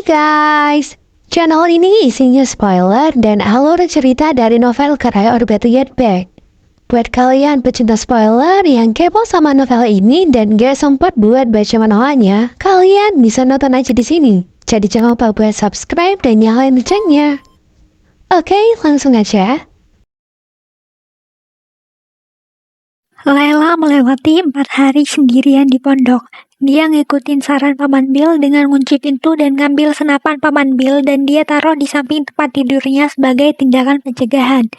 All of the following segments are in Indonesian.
Guys, channel ini isinya spoiler dan alur cerita dari novel karya Or Better Yet Back. Buat kalian pecinta spoiler yang kepo sama novel ini dan gak sempat buat baca manualnya, kalian bisa nonton aja di sini. Jadi jangan lupa buat subscribe dan nyalain loncengnya. Oke, langsung aja. Layla melewati 4 hari sendirian di pondok. Dia ngikutin saran Paman Bill dengan ngunci pintu dan ngambil senapan Paman Bill dan dia taruh di samping tempat tidurnya sebagai tindakan pencegahan.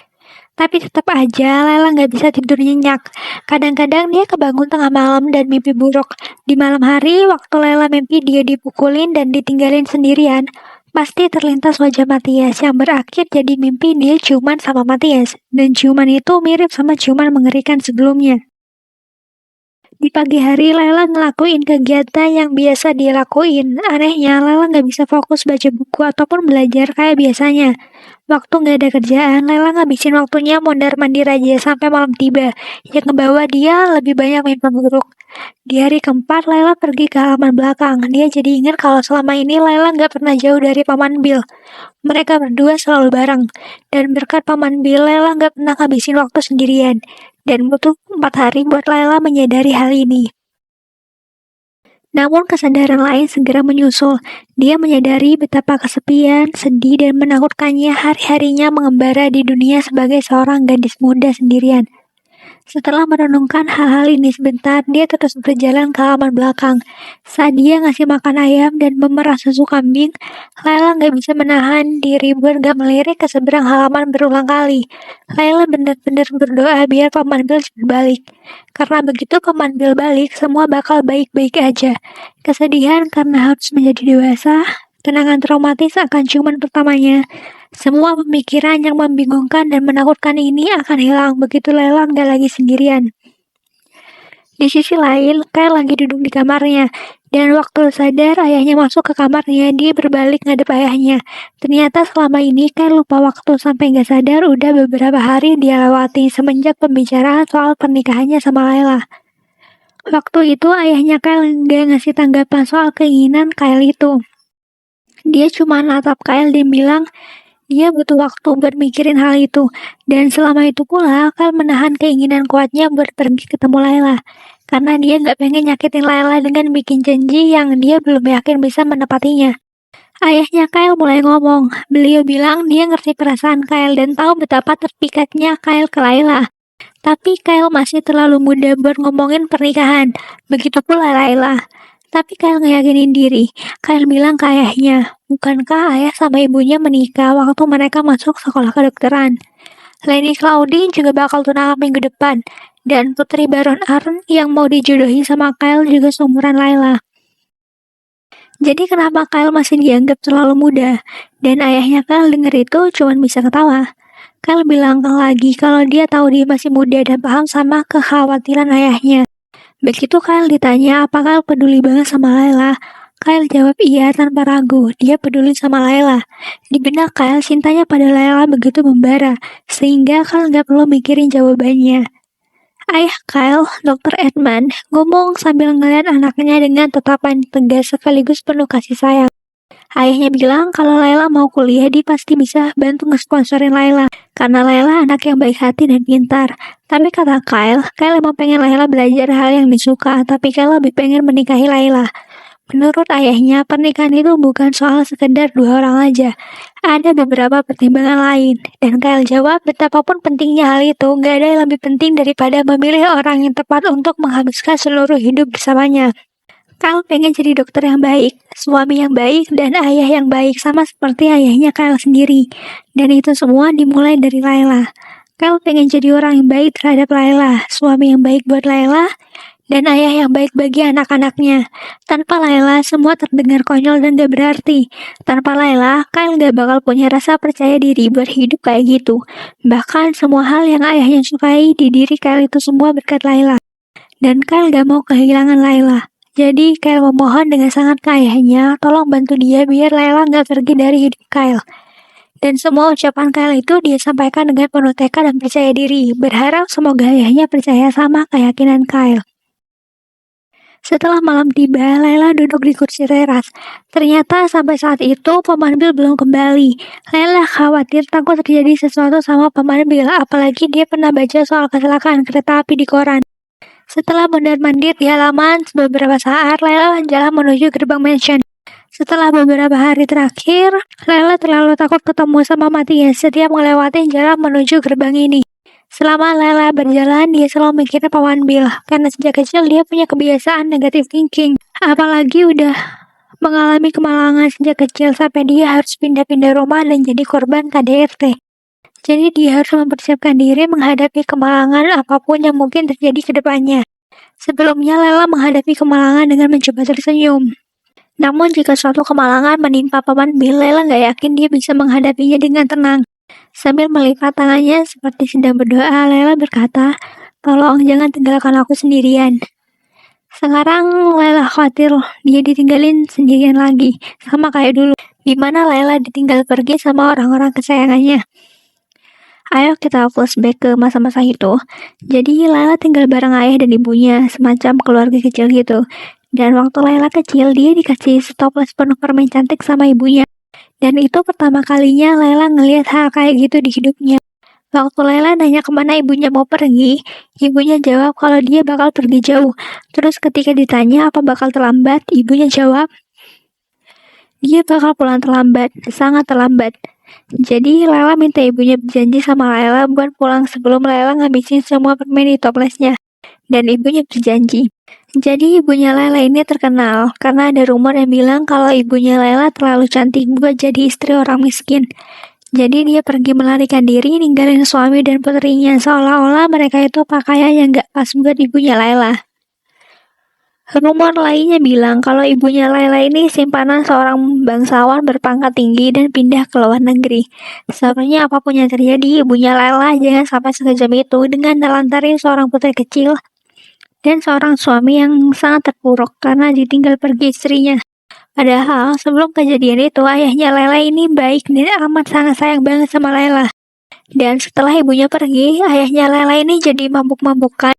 Tapi tetap aja Layla nggak bisa tidur nyenyak. Kadang-kadang dia kebangun tengah malam dan mimpi buruk. Di malam hari, waktu Layla mimpi dia dipukulin dan ditinggalin sendirian, pasti terlintas wajah Matias yang berakhir jadi mimpi dia ciuman sama Matias. Dan ciuman itu mirip sama ciuman mengerikan sebelumnya. Di pagi hari, Layla ngelakuin kegiatan yang biasa dia lakuin. Anehnya, Layla nggak bisa fokus baca buku ataupun belajar kayak biasanya. Waktu nggak ada kerjaan, Layla ngabisin waktunya mondar-mandir aja sampai malam tiba. Yang ngebawa dia lebih banyak mimpi buruk. Di hari keempat, Layla pergi ke halaman belakang. Dia jadi ingat kalau selama ini Layla nggak pernah jauh dari Paman Bill. Mereka berdua selalu bareng. Dan berkat Paman Bill, Layla nggak pernah ngabisin waktu sendirian. Dan butuh 4 hari buat Layla menyadari hal ini. Namun kesadaran lain segera menyusul. Dia menyadari betapa kesepian, sedih, dan menakutkannya hari-harinya mengembara di dunia sebagai seorang gadis muda sendirian. Setelah merenungkan hal-hal ini sebentar, dia terus berjalan ke halaman belakang. Saat dia ngasih makan ayam dan memerah susu kambing, Layla nggak bisa menahan diri buat gak melirik ke seberang halaman berulang kali. Layla benar-benar berdoa biar Paman Bill cepat balik. Karena begitu Paman Bill balik, semua bakal baik-baik aja. Kesedihan karena harus menjadi dewasa, kenangan traumatis akan ciuman pertamanya. Semua pemikiran yang membingungkan dan menakutkan ini akan hilang begitu Layla nggak lagi sendirian. Di sisi lain, Kyle lagi duduk di kamarnya. Dan waktu sadar ayahnya masuk ke kamarnya, dia berbalik ngadep ayahnya. Ternyata selama ini Kyle lupa waktu sampai nggak sadar udah beberapa hari dia lewati semenjak pembicaraan soal pernikahannya sama Layla. Waktu itu ayahnya Kyle nggak ngasih tanggapan soal keinginan Kyle itu. Dia cuma natap Kyle dan bilang, dia butuh waktu buat mikirin hal itu, dan selama itu pula Kyle menahan keinginan kuatnya buat pergi ketemu Layla, karena dia nggak pengen nyakitin Layla dengan bikin janji yang dia belum yakin bisa menepatinya. Ayahnya Kyle mulai ngomong, beliau bilang dia ngerti perasaan Kyle dan tahu betapa terpikatnya Kyle ke Layla. Tapi Kyle masih terlalu muda buat ngomongin pernikahan, begitu pula Layla. Tapi Kyle ngeyakinin diri. Kyle bilang ke ayahnya, bukankah ayah sama ibunya menikah waktu mereka masuk sekolah kedokteran? Lenny Claudine juga bakal tunangan minggu depan. Dan putri Baron Arn yang mau dijodohin sama Kyle juga seumuran Layla. Jadi kenapa Kyle masih dianggap terlalu muda? Dan ayahnya Kyle denger itu cuma bisa ketawa. Kyle bilang lagi kalau dia tahu dia masih muda dan paham sama kekhawatiran ayahnya. Begitu Kyle ditanya apakah peduli banget sama Layla, Kyle jawab iya tanpa ragu, dia peduli sama Layla. Di benak Kyle, cintanya pada Layla begitu membara, sehingga Kyle nggak perlu mikirin jawabannya. Ayah Kyle, Dr. Edmund, ngomong sambil ngeliat anaknya dengan tatapan tegas sekaligus penuh kasih sayang. Ayahnya bilang kalau Layla mau kuliah dia pasti bisa bantu ngesponsorin Layla karena Layla anak yang baik hati dan pintar. Tapi kata Kyle emang pengen Layla belajar hal yang disuka, tapi Kyle lebih pengen menikahi Layla. Menurut ayahnya, pernikahan itu bukan soal sekedar 2 orang aja. Ada beberapa pertimbangan lain. Dan Kyle jawab betapapun pentingnya hal itu, gak ada yang lebih penting daripada memilih orang yang tepat untuk menghabiskan seluruh hidup bersamanya. Kyle pengen jadi dokter yang baik, suami yang baik, dan ayah yang baik sama seperti ayahnya Kyle sendiri. Dan itu semua dimulai dari Layla. Kyle pengen jadi orang yang baik terhadap Layla, suami yang baik buat Layla, dan ayah yang baik bagi anak-anaknya. Tanpa Layla, semua terdengar konyol dan gak berarti. Tanpa Layla, Kyle gak bakal punya rasa percaya diri buat hidup kayak gitu. Bahkan semua hal yang ayahnya sukai di diri Kyle itu semua berkat Layla. Dan Kyle gak mau kehilangan Layla. Jadi Kyle memohon dengan sangat ke ayahnya, tolong bantu dia biar Layla nggak pergi dari hidup Kyle. Dan semua ucapan Kyle itu dia sampaikan dengan penuh tekad dan percaya diri, berharap semoga ayahnya percaya sama keyakinan Kyle. Setelah malam tiba, Layla duduk di kursi teras. Ternyata sampai saat itu pemandu belum kembali. Layla khawatir takut terjadi sesuatu sama pemandu, apalagi dia pernah baca soal kecelakaan kereta api di koran. Setelah mondar-mandir di halaman beberapa saat, Layla jalan menuju gerbang mansion. Setelah beberapa hari terakhir, Layla terlalu takut ketemu sama Matias setiap melewati jalan menuju gerbang ini. Selama Layla berjalan, dia selalu mikirin Paman Bill, karena sejak kecil dia punya kebiasaan negative thinking. Apalagi udah mengalami kemalangan sejak kecil sampai dia harus pindah-pindah rumah dan jadi korban KDRT. Jadi dia harus mempersiapkan diri menghadapi kemalangan apapun yang mungkin terjadi ke depannya. Sebelumnya Layla menghadapi kemalangan dengan mencoba tersenyum. Namun jika suatu kemalangan menimpa Paman Bill, Layla nggak yakin dia bisa menghadapinya dengan tenang. Sambil melipat tangannya seperti sedang berdoa, Layla berkata, "Tolong jangan tinggalkan aku sendirian." Sekarang Layla khawatir dia ditinggalin sendirian lagi, sama kayak dulu, di mana Layla ditinggal pergi sama orang-orang kesayangannya. Ayo kita flashback ke masa-masa itu. Jadi Layla tinggal bareng ayah dan ibunya, semacam keluarga kecil gitu. Dan waktu Layla kecil, dia dikasih stoples penuh permen cantik sama ibunya. Dan itu pertama kalinya Layla ngelihat hal kayak gitu di hidupnya. Waktu Layla nanya kemana ibunya mau pergi, ibunya jawab kalau dia bakal pergi jauh. Terus ketika ditanya apa bakal terlambat, ibunya jawab, dia bakal pulang terlambat, sangat terlambat. Jadi Layla minta ibunya berjanji sama Layla buat pulang sebelum Layla ngabisin semua permen di toplesnya. Dan ibunya berjanji. Jadi ibunya Layla ini terkenal karena ada rumor yang bilang kalau ibunya Layla terlalu cantik buat jadi istri orang miskin. Jadi dia pergi melarikan diri ninggalin suami dan putrinya seolah-olah mereka itu pakaian yang gak pas buat ibunya Layla. Rumor lainnya bilang kalau ibunya Layla ini simpanan seorang bangsawan berpangkat tinggi dan pindah ke luar negeri. Sebenarnya apapun yang terjadi, ibunya Layla jangan sampai sekejam itu dengan melantarin seorang putri kecil dan seorang suami yang sangat terpuruk karena ditinggal pergi istrinya. Padahal sebelum kejadian itu ayahnya Layla ini baik dan amat sangat sayang banget sama Layla. Dan setelah ibunya pergi, ayahnya Layla ini jadi mabuk-mabukan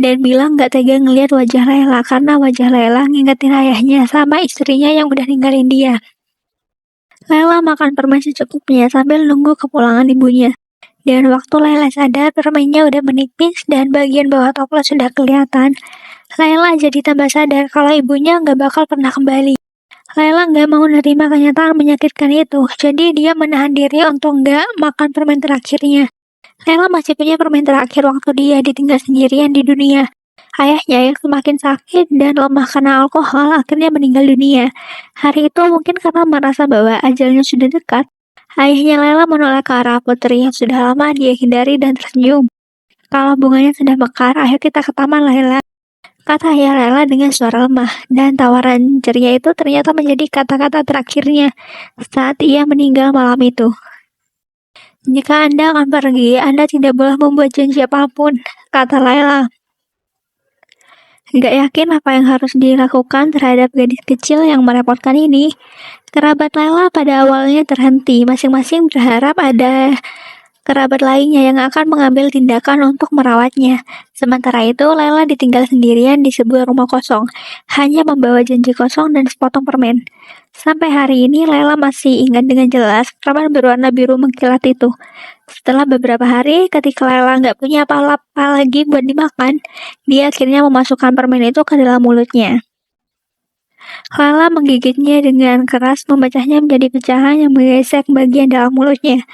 dan bilang gak tega ngeliat wajah Layla karena wajah Layla ngingetin ayahnya sama istrinya yang udah ninggalin dia. Layla makan permen secukupnya sambil nunggu kepulangan ibunya. Dan waktu Layla sadar permennya udah menipis dan bagian bawah toples sudah kelihatan, Layla jadi tambah sadar kalau ibunya nggak bakal pernah kembali. Layla nggak mau nerima kenyataan menyakitkan itu, jadi dia menahan diri untuk nggak makan permen terakhirnya. Layla masih punya permen terakhir waktu dia ditinggal sendirian di dunia. Ayahnya yang semakin sakit dan lemah karena alkohol akhirnya meninggal dunia. Hari itu mungkin karena merasa bahwa ajalnya sudah dekat, ayahnya Layla menoleh ke arah putri yang sudah lama dia hindari dan tersenyum. "Kalau bunganya sudah mekar, ayo kita ke taman, Layla," kata ayah Layla dengan suara lemah. Dan tawaran ceria itu ternyata menjadi kata-kata terakhirnya saat ia meninggal malam itu. "Jika Anda akan pergi, Anda tidak boleh membuat janji apapun," kata Layla. Gak yakin apa yang harus dilakukan terhadap gadis kecil yang merepotkan ini. Kerabat Layla pada awalnya terhenti, masing-masing berharap ada kerabat lainnya yang akan mengambil tindakan untuk merawatnya. Sementara itu, Layla ditinggal sendirian di sebuah rumah kosong, hanya membawa janji kosong dan sepotong permen. Sampai hari ini, Layla masih ingat dengan jelas permen berwarna biru mengkilat itu. Setelah beberapa hari, ketika Layla nggak punya apa-apa lagi buat dimakan, dia akhirnya memasukkan permen itu ke dalam mulutnya. Layla menggigitnya dengan keras, memecahnya menjadi pecahan yang menggesek bagian dalam mulutnya.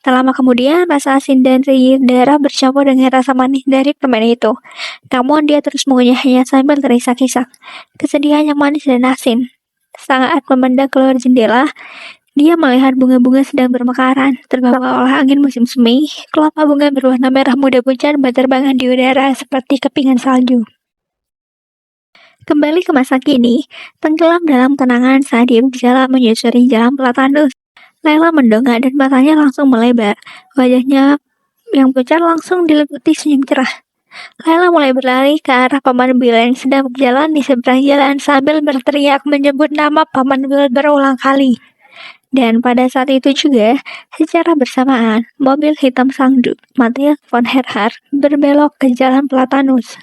Tak lama kemudian, rasa asin dari darah bercampur dengan rasa manis dari permen itu. Namun dia terus mengunyahnya sambil terisak-isak. Kesedihan yang manis dan asin. Saat memandang keluar jendela, dia melihat bunga-bunga sedang bermekaran, terbawa oleh angin musim semi. Kelapa bunga berwarna merah muda pucat berterbangan di udara seperti kepingan salju. Kembali ke masa kini, tenggelam dalam kenangan saat dia berjalan menyusuri jalan Platanus. Layla mendongak dan matanya langsung melebar. Wajahnya yang pucat langsung diliputi senyum cerah. Layla mulai berlari ke arah Paman Bill yang sedang berjalan di seberang jalan sambil berteriak menyebut nama Paman Bill berulang kali. Dan pada saat itu juga, secara bersamaan, mobil hitam sang Duk, Matthias von Herhard, berbelok ke jalan Platanus.